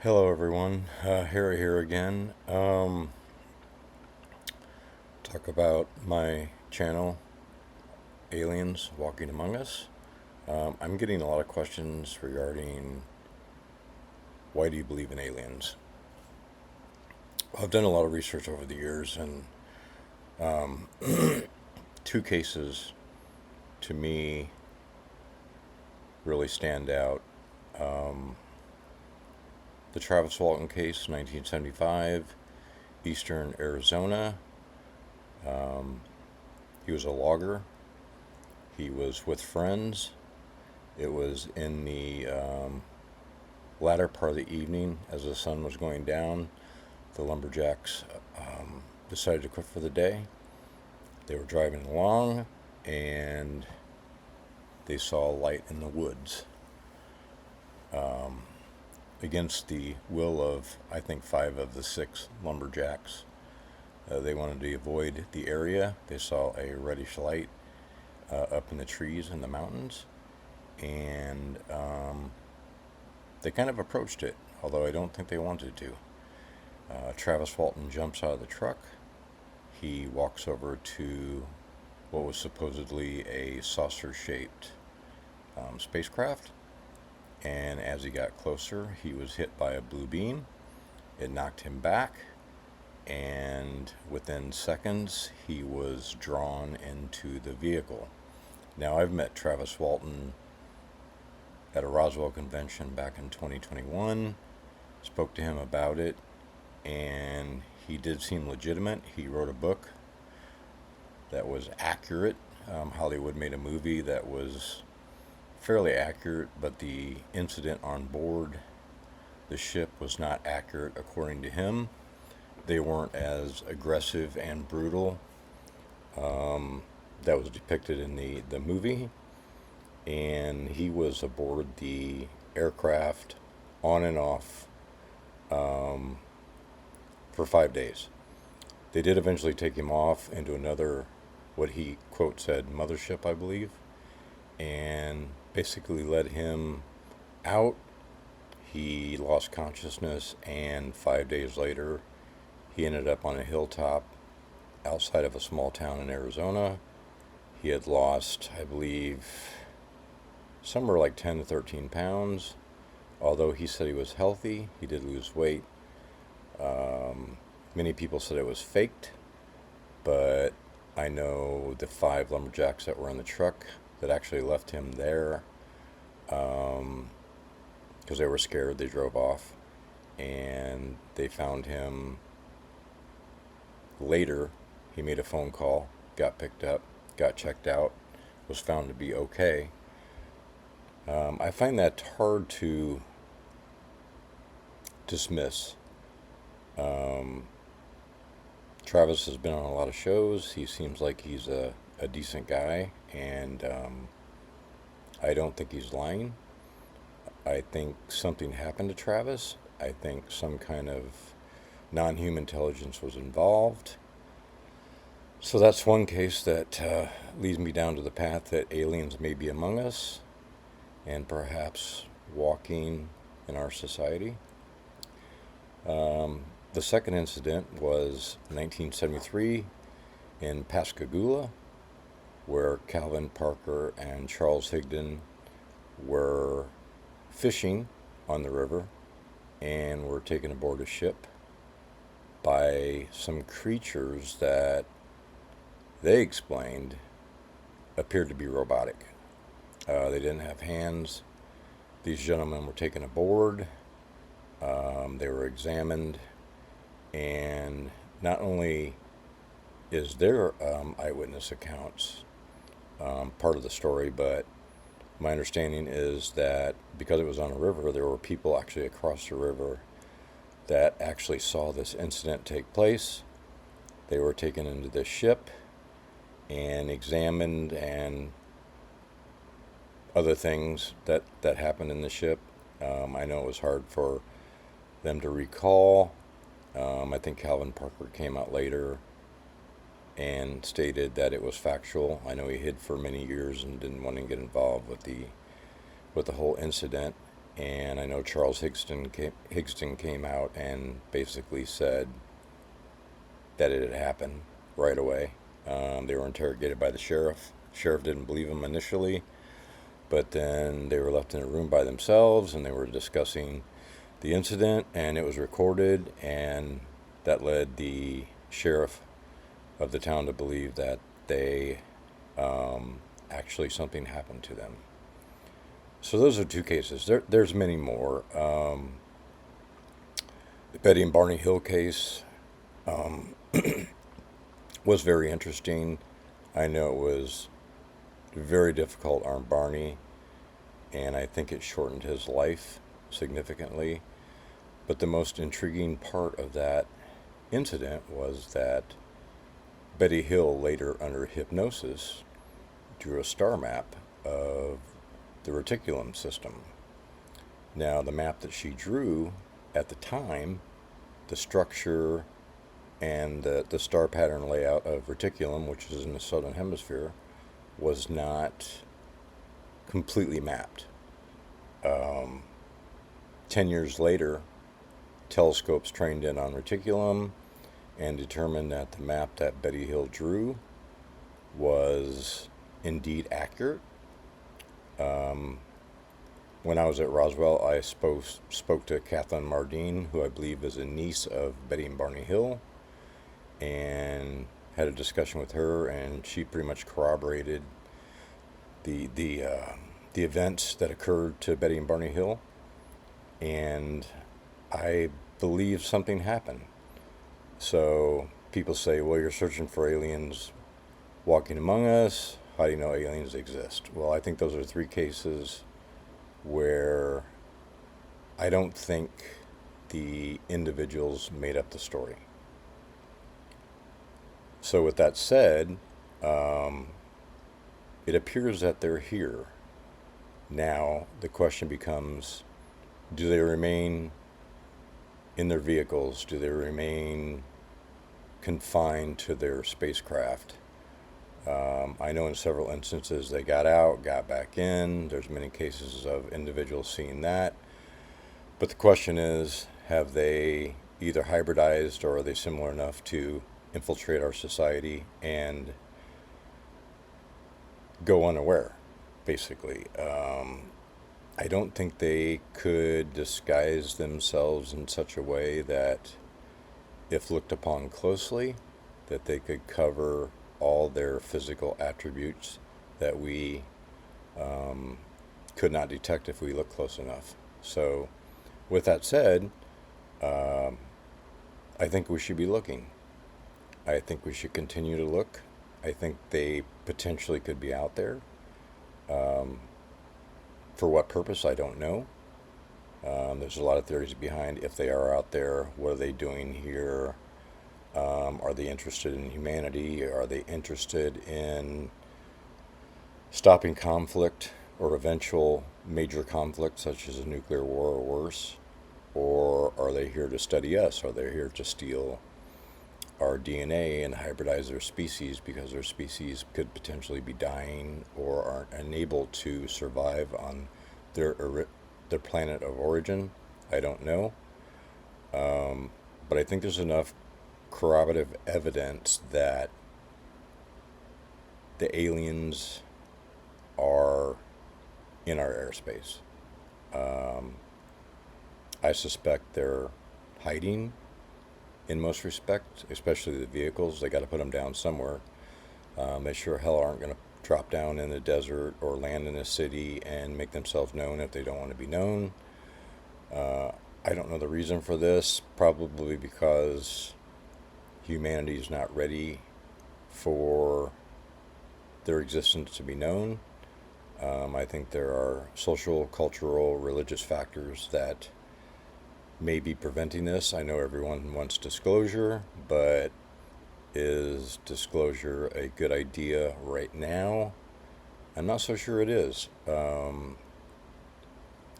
Hello, everyone. Harry here again. Talk about my channel, Aliens Walking Among Us. I'm getting a lot of questions regarding why do you believe in aliens? I've done a lot of research over the years, and two cases to me really stand out. The Travis Walton case, 1975, Eastern Arizona. He was a logger. He was with friends. It was in the latter part of the evening as the sun was going down. The lumberjacks decided to quit for the day. They were driving along and they saw a light in the woods. Against the will of, I think, 5 of the 6 lumberjacks. They wanted to avoid the area. They saw a reddish light up in the trees in the mountains, and they kind of approached it, although I don't think they wanted to. Travis Walton jumps out of the truck. He walks over to what was supposedly a saucer-shaped spacecraft, and as he got closer, he was hit by a blue beam. It knocked him back, and within seconds, he was drawn into the vehicle. Now, I've met Travis Walton at a Roswell convention back in 2021, spoke to him about it, and he did seem legitimate. He wrote a book that was accurate. Hollywood made a movie that was fairly accurate, but the incident on board the ship was not accurate according to him. They weren't as aggressive and brutal that was depicted in the movie. And he was aboard the aircraft on and off for 5 days. They did eventually take him off into another, what he, quote, said, mothership, I believe, and basically let him out. He lost consciousness, and 5 days later, he ended up on a hilltop outside of a small town in Arizona. He had lost, I believe, somewhere like 10 to 13 pounds. Although he said he was healthy, he did lose weight. Many people said it was faked, but I know the 5 lumberjacks that were in the truck that actually left him there because they were scared. They drove off, and they found him later. He made a phone call, got picked up, got checked out, was found to be okay. I find that hard to dismiss. Travis has been on a lot of shows. He seems like he's a decent guy, and I don't think he's lying. I think something happened to Travis. I think some kind of non-human intelligence was involved. So that's one case that leads me down to the path that aliens may be among us and perhaps walking in our society. The second incident was 1973 in Pascagoula, where Calvin Parker and Charles Higdon were fishing on the river and were taken aboard a ship by some creatures that they explained appeared to be robotic. They didn't have hands. These gentlemen were taken aboard. They were examined, and not only is their eyewitness accounts part of the story, but my understanding is that because it was on a river, there were people actually across the river that actually saw this incident take place. They were taken into this ship and examined, and other things that happened in the ship. I know it was hard for them to recall. I think Calvin Parker came out later and stated that it was factual. I know he hid for many years and didn't want to get involved with the whole incident. And I know Charles Higston came out and basically said that it had happened right away. They were interrogated by the sheriff. Sheriff didn't believe him initially, but then they were left in a room by themselves and they were discussing the incident, and it was recorded, and that led the sheriff of the town to believe that they actually something happened to them. So those are two cases. There's many more. The Betty and Barney Hill case was very interesting. I know it was very difficult on Barney, and I think it shortened his life significantly. But the most intriguing part of that incident was that Betty Hill later, under hypnosis, drew a star map of the reticulum system. Now, the map that she drew at the time, the structure and the star pattern layout of reticulum, which is in the southern hemisphere, was not completely mapped. 10 years later, telescopes trained in on reticulum and determined that the map that Betty Hill drew was indeed accurate. When I was at Roswell, I spoke to Kathleen Mardine, who I believe is a niece of Betty and Barney Hill, and had a discussion with her, and she pretty much corroborated the events that occurred to Betty and Barney Hill, and I believe something happened. So people say, well, you're searching for aliens walking among us. How do you know aliens exist? Well, I think those are three cases where I don't think the individuals made up the story. So with that said, it appears that they're here. Now the question becomes, do they remain in their vehicles? Do they remain confined to their spacecraft? I know in several instances they got out, got back in. There's many cases of individuals seeing that. But the question is, have they either hybridized, or are they similar enough to infiltrate our society and go unaware, basically? I don't think they could disguise themselves in such a way that, if looked upon closely, that they could cover all their physical attributes that we could not detect if we look close enough. So, with that said, I think we should be looking. I think we should continue to look. I think they potentially could be out there. For what purpose, I don't know. There's a lot of theories behind if they are out there, what are they doing here? Are they interested in humanity? Are they interested in stopping conflict or eventual major conflict, such as a nuclear war or worse? Or are they here to study us? Are they here to steal our DNA and hybridize their species because their species could potentially be dying or are unable to survive on their planet of origin? I don't know. But I think there's enough corroborative evidence that the aliens are in our airspace. I suspect they're hiding in most respects, especially the vehicles. They got to put them down somewhere. They sure hell aren't going to drop down in the desert or land in a city and make themselves known if they don't want to be known. I don't know the reason for this, probably because humanity is not ready for their existence to be known. I think there are social, cultural, religious factors that may be preventing this. I know everyone wants disclosure, but is disclosure a good idea right now? I'm not so sure it is.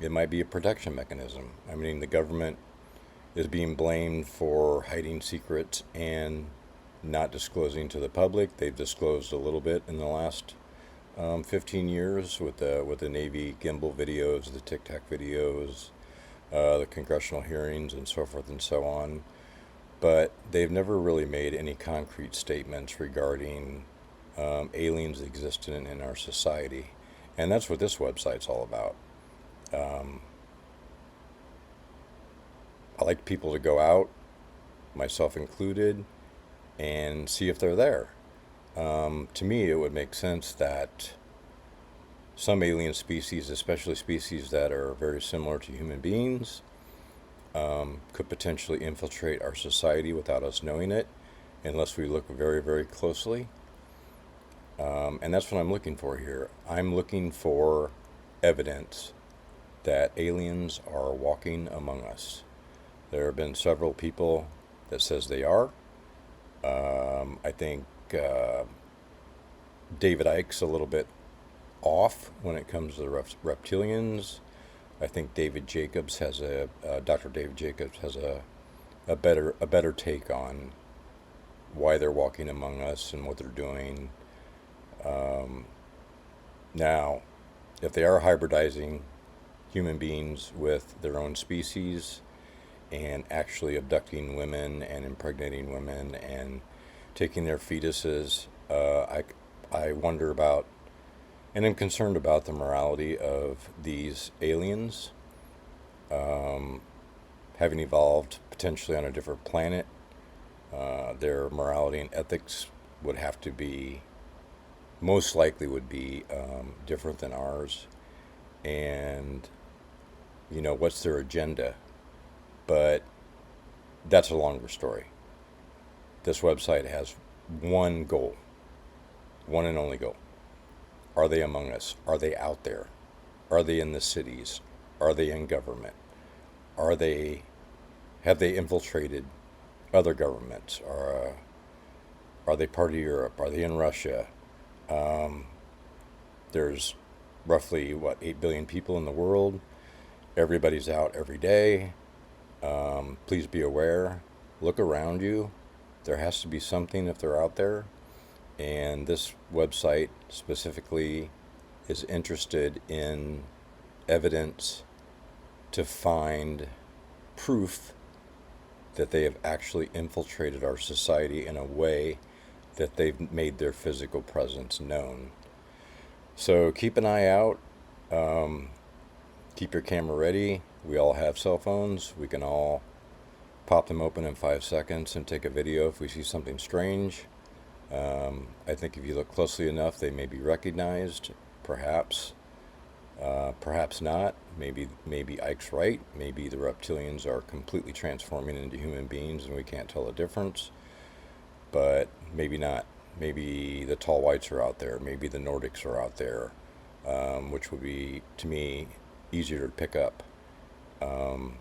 It might be a protection mechanism. I mean, the government is being blamed for hiding secrets and not disclosing to the public. They've disclosed a little bit in the last 15 years with the Navy gimbal videos, the Tic Tac videos, the congressional hearings, and so forth and so on. But they've never really made any concrete statements regarding aliens existing in our society. And that's what this website's all about. Um, I like people to go out, myself included, and see if they're there. To me, it would make sense that some alien species, especially species that are very similar to human beings, could potentially infiltrate our society without us knowing it, unless we look very, very closely. And that's what I'm looking for here. I'm looking for evidence that aliens are walking among us. There have been several people that says they are. I think David Icke's a little bit off when it comes to the reptilians. I think Dr. David Jacobs has a better take on why they're walking among us and what they're doing. Um, Now, if they are hybridizing human beings with their own species and actually abducting women and impregnating women and taking their fetuses, I wonder about and I'm concerned about the morality of these aliens um, having evolved potentially on a different planet. Their morality and ethics would have to be, most likely, would be different than ours. And, what's their agenda? But that's a longer story. This website has one goal, one and only goal. Are they among us? Are they out there? Are they in the cities? Are they in government? Are they have they infiltrated other governments? Are they part of Europe? Are they in Russia? Um, there's roughly, 8 billion people in the world. Everybody's out every day. Please be aware. Look around you. There has to be something if they're out there. And this website specifically is interested in evidence to find proof that they have actually infiltrated our society in a way that they've made their physical presence known. So keep an eye out. Um, Keep your camera ready. We all have cell phones. We can all pop them open in 5 seconds and take a video if we see something strange. I think if you look closely enough, they may be recognized. Perhaps, perhaps not. Maybe Ike's right. Maybe the reptilians are completely transforming into human beings and we can't tell the difference. But maybe not. Maybe the tall whites are out there. Maybe the Nordics are out there, which would be, to me, easier to pick up. Um,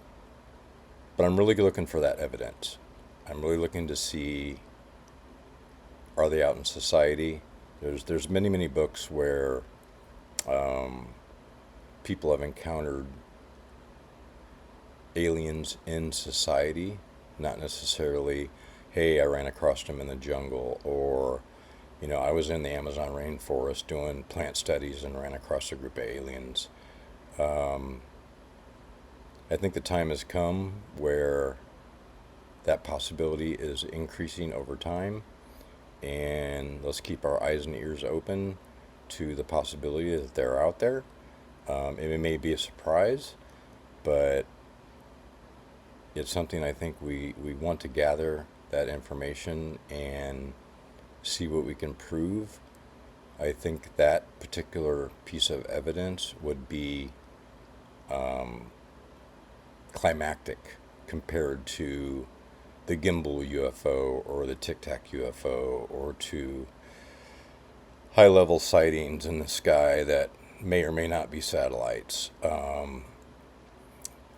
but I'm really looking for that evidence. I'm really looking to see, are they out in society? There's many books where um, people have encountered aliens in society, not necessarily, hey, I ran across them in the jungle, or, I was in the Amazon rainforest doing plant studies and ran across a group of aliens. Um, I think the time has come where that possibility is increasing over time, and let's keep our eyes and ears open to the possibility that they're out there. It may be a surprise, but it's something I think we want to gather that information and see what we can prove. I think that particular piece of evidence would be um, climactic compared to the gimbal UFO or the Tic Tac UFO or to high level sightings in the sky that may or may not be satellites.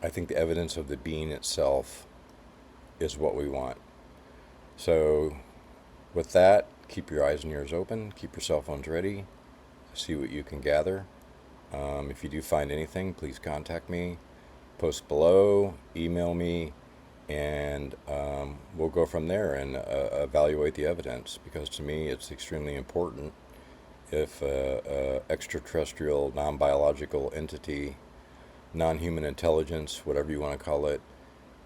I think the evidence of the being itself is what we want. So, with that, keep your eyes and ears open, keep your cell phones ready, see what you can gather. If you do find anything, please contact me, post below, email me, and we'll go from there and evaluate the evidence because to me it's extremely important if extraterrestrial, non-biological entity, non-human intelligence, whatever you want to call it,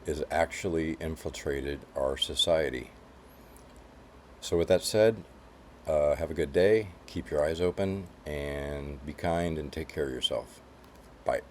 is actually infiltrated our society. So with that said, have a good day, keep your eyes open, and be kind and take care of yourself. Bye.